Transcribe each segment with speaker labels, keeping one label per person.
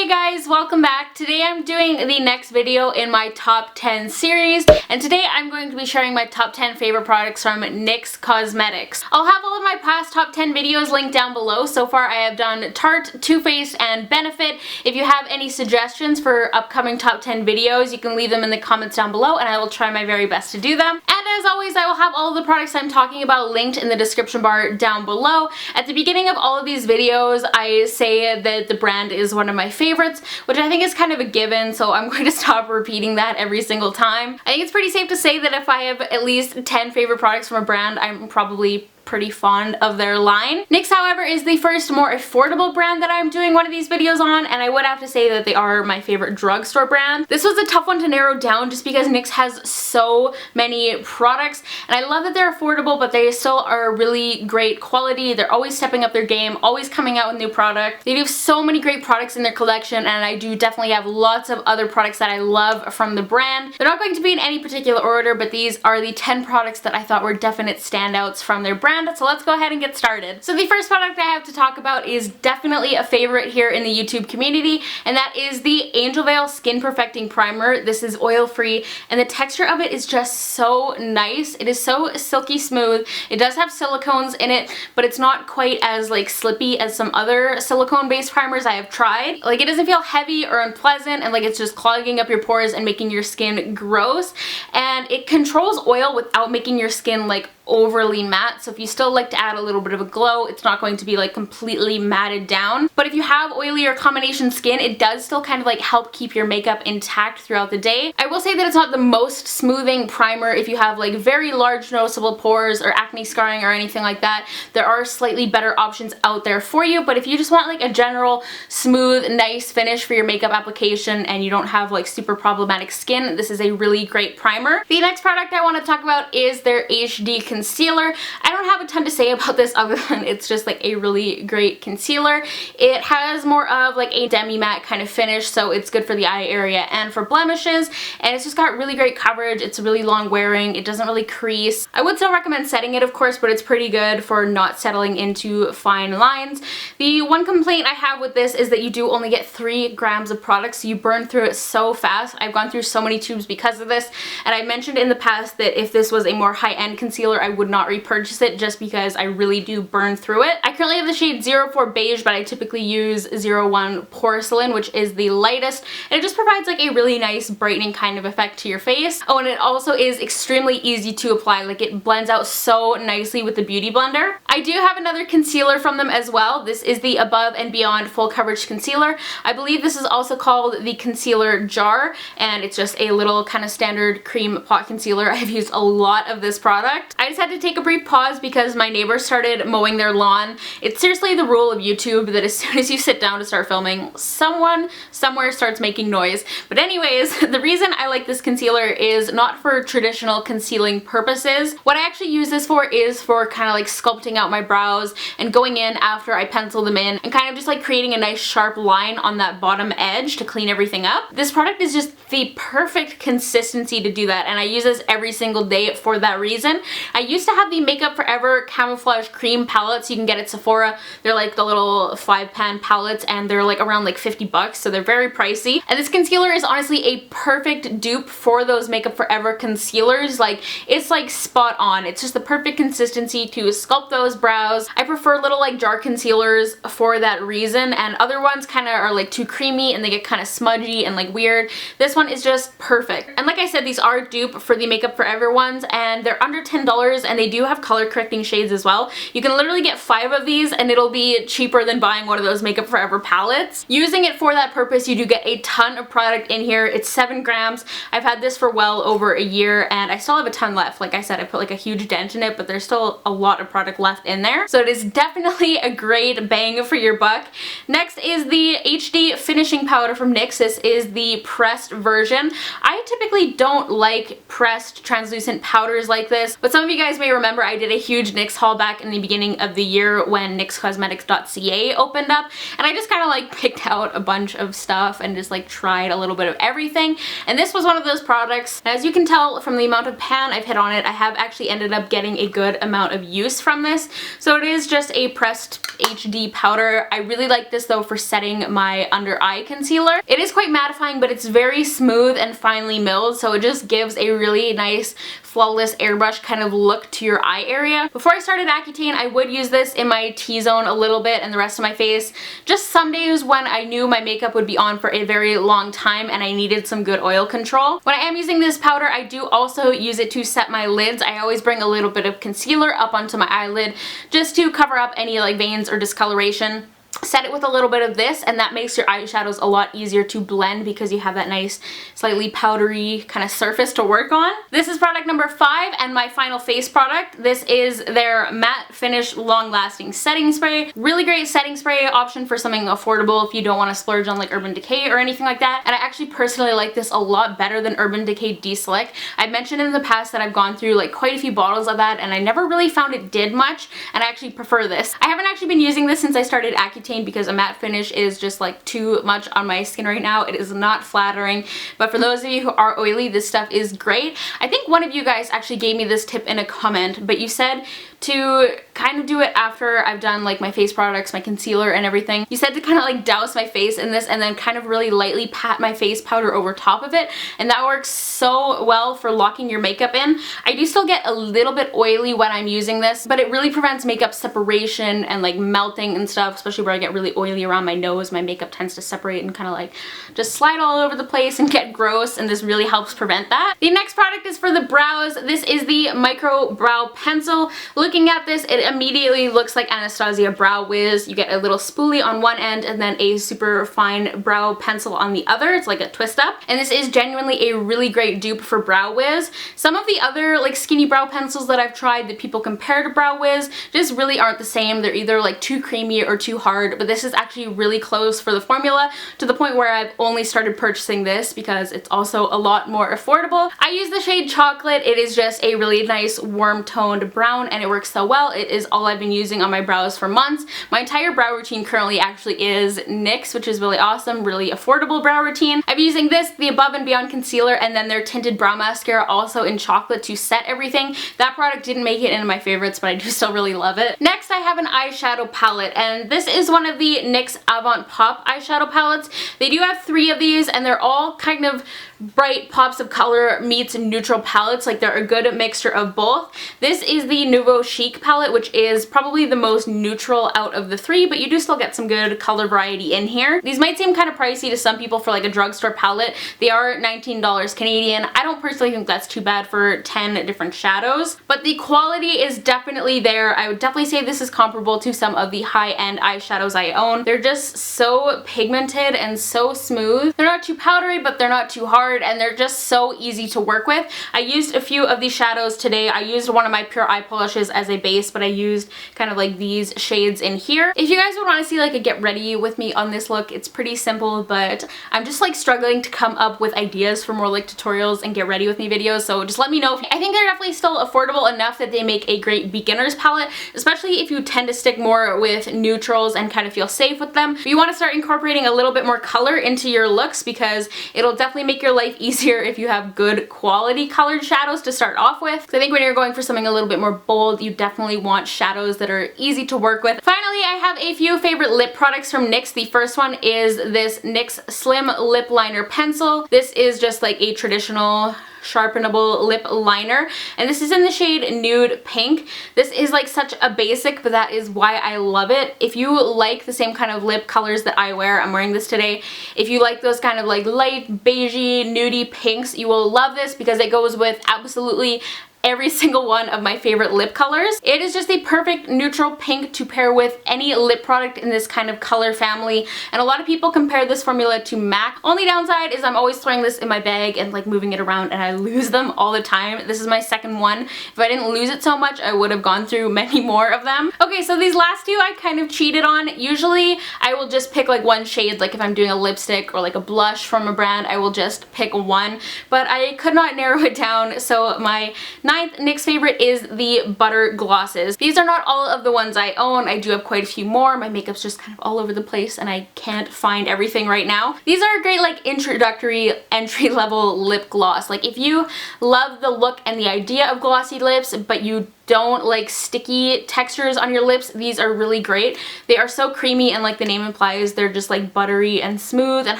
Speaker 1: Hey guys, welcome back. Today I'm doing the next video in my top 10 series, and today I'm going to be sharing my top 10 favorite products from NYX Cosmetics. I'll have all of my past top 10 videos linked down below. So far I have done Tarte, Too Faced, and Benefit. If you have any suggestions for upcoming top 10 videos, you can leave them in the comments down below and I will try my very best to do them. And as always, I will have all of the products I'm talking about linked in the description bar down below. At the beginning of all of these videos, I say that the brand is one of my favorites, which I think is kind of a given, so I'm going to stop repeating that every single time. I think it's pretty safe to say that if I have at least 10 favorite products from a brand, I'm probably pretty fond of their line. NYX, however, is the first more affordable brand that I'm doing one of these videos on, and I would have to say that they are my favorite drugstore brand. This was a tough one to narrow down just because NYX has so many products, and I love that they're affordable, but they still are really great quality. They're always stepping up their game, always coming out with new products. They do so many great products in their collection, and I do definitely have lots of other products that I love from the brand. They're not going to be in any particular order, but these are the 10 products that I thought were definite standouts from their brand. So let's go ahead and get started. So the first product I have to talk about is definitely a favorite here in the YouTube community, and that is the Angel Veil Skin Perfecting Primer. This is oil-free, and the texture of it is just so nice. It is so silky smooth. It does have silicones in it, but it's not quite as like slippy as some other silicone-based primers I have tried. Like, it doesn't feel heavy or unpleasant, and like it's just clogging up your pores and making your skin gross. And it controls oil without making your skin like overly matte, so if you still like to add a little bit of a glow, it's not going to be like completely matted down. But if you have oily or combination skin, it does still kind of like help keep your makeup intact throughout the day. I will say that it's not the most smoothing primer if you have like very large noticeable pores or acne scarring or anything like that. There are slightly better options out there for you, but if you just want like a general smooth, nice finish for your makeup application and you don't have like super problematic skin, this is a really great primer. The next product I want to talk about is their HD concealer. I don't have a ton to say about this other than it's just like a really great concealer. It has more of like a demi-matte kind of finish, so it's good for the eye area and for blemishes, and it's just got really great coverage. It's really long wearing. It doesn't really crease. I would still recommend setting it, of course, but it's pretty good for not settling into fine lines. The one complaint I have with this is that you do only get 3 grams of product, so you burn through it so fast. I've gone through so many tubes because of this, and I mentioned in the past that if this was a more high-end concealer, I would not repurchase it just because I really do burn through it. I currently have the shade 04 Beige, but I typically use 01 Porcelain, which is the lightest, and it just provides like a really nice brightening kind of effect to your face. Oh, and it also is extremely easy to apply. Like, it blends out so nicely with the Beauty Blender. I do have another concealer from them as well. This is the Above and Beyond Full Coverage Concealer. I believe this is also called the Concealer Jar, and it's just a little kind of standard cream pot concealer. I've used a lot of this product. I just had to take a brief pause because my neighbors started mowing their lawn. It's seriously the rule of YouTube that as soon as you sit down to start filming, someone somewhere starts making noise. But anyways, the reason I like this concealer is not for traditional concealing purposes. What I actually use this for is for kind of like sculpting out my brows and going in after I pencil them in and kind of just like creating a nice sharp line on that bottom edge to clean everything up. This product is just the perfect consistency to do that, and I use this every single day for that reason. I used to have the Makeup Forever Camouflage Cream palettes you can get at Sephora. They're like the little 5-pan palettes, and they're like around like 50 bucks, so they're very pricey. And this concealer is honestly a perfect dupe for those Makeup Forever concealers. Like, it's like spot on. It's just the perfect consistency to sculpt those brows. I prefer little like jar concealers for that reason, and other ones kind of are like too creamy and they get kind of smudgy and like weird. This one is just perfect. And like I said, these are dupe for the Makeup Forever ones, and they're under $10, and they do have color correcting shades as well. You can literally get 5 of these and it'll be cheaper than buying one of those Makeup Forever palettes. Using it for that purpose, you do get a ton of product in here. It's 7 grams. I've had this for well over a year and I still have a ton left. Like I said, I put like a huge dent in it, but there's still a lot of product left in there. So it is definitely a great bang for your buck. Next is the HD Finishing Powder from NYX. This is the pressed version. I typically don't like pressed translucent powders like this, but some of you you guys may remember I did a huge NYX haul back in the beginning of the year when NYXcosmetics.ca opened up, and I just kind of like picked out a bunch of stuff and just like tried a little bit of everything, and this was one of those products. As you can tell from the amount of pan I've hit on it, I have actually ended up getting a good amount of use from this. So it is just a pressed HD powder. I really like this though for setting my under eye concealer. It is quite mattifying, but it's very smooth and finely milled, so it just gives a really nice flawless airbrush kind of look to your eye area. Before I started Accutane, I would use this in my T-zone a little bit and the rest of my face. Just some days when I knew my makeup would be on for a very long time and I needed some good oil control. When I am using this powder, I do also use it to set my lids. I always bring a little bit of concealer up onto my eyelid just to cover up any like veins or discoloration. Set it with a little bit of this, and that makes your eyeshadows a lot easier to blend because you have that nice slightly powdery kind of surface to work on. This is product number 5 and my final face product. This is their matte finish long lasting setting spray. Really great setting spray option for something affordable if you don't want to splurge on like Urban Decay or anything like that. And I actually personally like this a lot better than Urban Decay De-Slick. I've mentioned in the past that I've gone through like quite a few bottles of that and I never really found it did much, and I actually prefer this. I haven't actually been using this since I started Accutane because a matte finish is just like too much on my skin right now. It is not flattering, but for those of you who are oily, this stuff is great. I think one of you guys actually gave me this tip in a comment, but you said to kind of do it after I've done like my face products, my concealer and everything. You said to kind of like douse my face in this and then kind of really lightly pat my face powder over top of it, and that works so well for locking your makeup in. I do still get a little bit oily when I'm using this, but it really prevents makeup separation and like melting and stuff, especially where I get really oily around my nose. My makeup tends to separate and kind of like just slide all over the place and get gross, and this really helps prevent that. The next product is for the brows. This is the Micro Brow Pencil. Looking at this, it immediately looks like Anastasia Brow Wiz. You get a little spoolie on one end and then a super fine brow pencil on the other. It's like a twist up, and this is genuinely a really great dupe for Brow Wiz. Some of the other like skinny brow pencils that I've tried that people compare to Brow Wiz just really aren't the same. They're either like too creamy or too hard, but this is actually really close for the formula, to the point where I've only started purchasing this because it's also a lot more affordable. I use the shade Chocolate. It is just a really nice warm toned brown and it works so well. It is all I've been using on my brows for months. My entire brow routine currently actually is NYX, which is really awesome, really affordable brow routine. I've been using this, the Above and Beyond concealer, and then their tinted brow mascara also in Chocolate to set everything. That product didn't make it into my favorites, but I do still really love it. Next, I have an eyeshadow palette, and this is one of the NYX Avant Pop eyeshadow palettes. They do have 3 of these, and they're all kind of bright pops of color meets neutral palettes. Like, they're a good mixture of both. This is the Nouveau Chic palette, which is probably the most neutral out of the 3, but you do still get some good color variety in here. These might seem kind of pricey to some people for like a drugstore palette. They are $19 Canadian. I don't personally think that's too bad for 10 different shadows, but the quality is definitely there. I would definitely say this is comparable to some of the high-end eyeshadows I own. They're just so pigmented and so smooth. They're not too powdery, but they're not too hard, and they're just so easy to work with. I used a few of these shadows today. I used one of my Pure Eye Polishes as a base, but I used kind of like these shades in here. If you guys would want to see like a get ready with me on this look, it's pretty simple, but I'm just like struggling to come up with ideas for more like tutorials and get ready with me videos, so just let me know. I think they're definitely still affordable enough that they make a great beginner's palette, especially if you tend to stick more with neutrals and kind of feel safe with them. But you want to start incorporating a little bit more color into your looks because it'll definitely make your life easier if you have good quality colored shadows to start off with. So I think when you're going for something a little bit more bold, you definitely want shadows that are easy to work with. Finally, I have a few favorite lip products from NYX. The first one is this NYX Slim Lip Liner Pencil. This is just like a traditional sharpenable lip liner, and this is in the shade Nude Pink. This is like such a basic, but that is why I love it. If you like the same kind of lip colors that I wear, I'm wearing this today, if you like those kind of like light beigey nudie pinks, you will love this because it goes with absolutely every single one of my favorite lip colors. It is just a perfect neutral pink to pair with any lip product in this kind of color family, and a lot of people compare this formula to MAC. Only downside is I'm always throwing this in my bag and like moving it around, and I lose them all the time. This is my second one. If I didn't lose it so much, I would have gone through many more of them. Okay, so these last two I kind of cheated on. Usually I will just pick like one shade, like if I'm doing a lipstick or like a blush from a brand, I will just pick one, but I could not narrow it down, so my 9 ninth NYX favorite is the Butter Glosses. These are not all of the ones I own. I do have quite a few more. My makeup's just kind of all over the place and I can't find everything right now. These are a great like introductory entry-level lip gloss. Like if you love the look and the idea of glossy lips but you don't like sticky textures on your lips, these are really great. They are so creamy and like the name implies, they're just like buttery and smooth and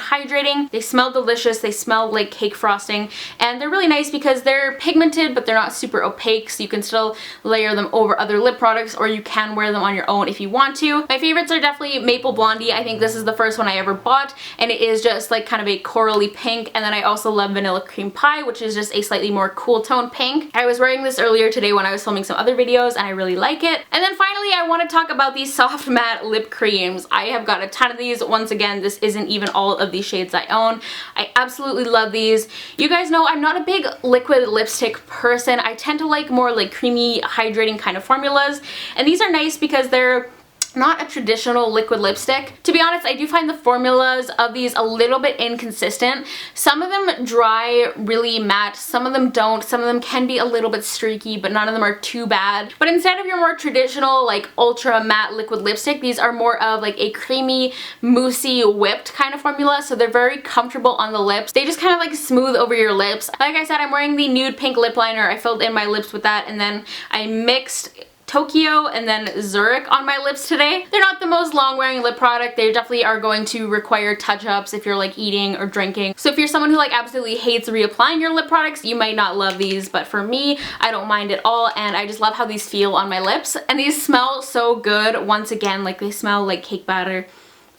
Speaker 1: hydrating. They smell delicious, they smell like cake frosting, and they're really nice because they're pigmented but they're not super opaque, so you can still layer them over other lip products or you can wear them on your own if you want to. My favorites are definitely Maple Blondie. I think this is the first one I ever bought and it is just like kind of a corally pink, and then I also love Vanilla Cream Pie, which is just a slightly more cool tone pink. I was wearing this earlier today when I was filming some other videos and I really like it. And then finally I want to talk about these soft matte lip creams. I have got a ton of these. Once again, this isn't even all of these shades I own. I absolutely love these. You guys know I'm not a big liquid lipstick person. I tend to like more like creamy, hydrating kind of formulas, and these are nice because they're not a traditional liquid lipstick. To be honest, I do find the formulas of these a little bit inconsistent. Some of them dry really matte, some of them don't, some of them can be a little bit streaky, but none of them are too bad. But instead of your more traditional like ultra matte liquid lipstick, these are more of like a creamy, moussey, whipped kind of formula, so they're very comfortable on the lips. They just kind of like smooth over your lips. Like I said, I'm wearing the Nude Pink lip liner. I filled in my lips with that and then I mixed Tokyo and then Zurich on my lips today. They're not the most long wearing lip product. They definitely are going to require touch-ups if you're like eating or drinking. So if you're someone who like absolutely hates reapplying your lip products, you might not love these, but for me, I don't mind at all, and I just love how these feel on my lips. And these smell so good. Once again, like they smell like cake batter.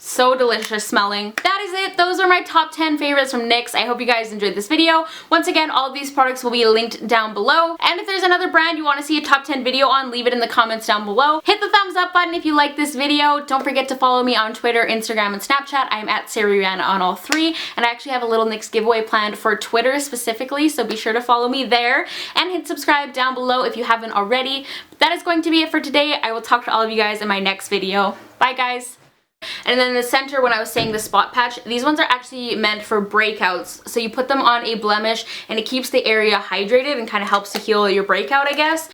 Speaker 1: So delicious smelling. That is it. Those are my top 10 favorites from NYX. I hope you guys enjoyed this video. Once again, all of these products will be linked down below. And if there's another brand you want to see a top 10 video on, leave it in the comments down below. Hit the thumbs up button if you like this video. Don't forget to follow me on Twitter, Instagram, and Snapchat. I'm at SariReanna on all three. And I actually have a little NYX giveaway planned for Twitter specifically, so be sure to follow me there. And hit subscribe down below if you haven't already. But that is going to be it for today. I will talk to all of you guys in my next video. Bye guys! And then in the center, when I was saying the spot patch, these ones are actually meant for breakouts. So you put them on a blemish and it keeps the area hydrated and kind of helps to heal your breakout, I guess.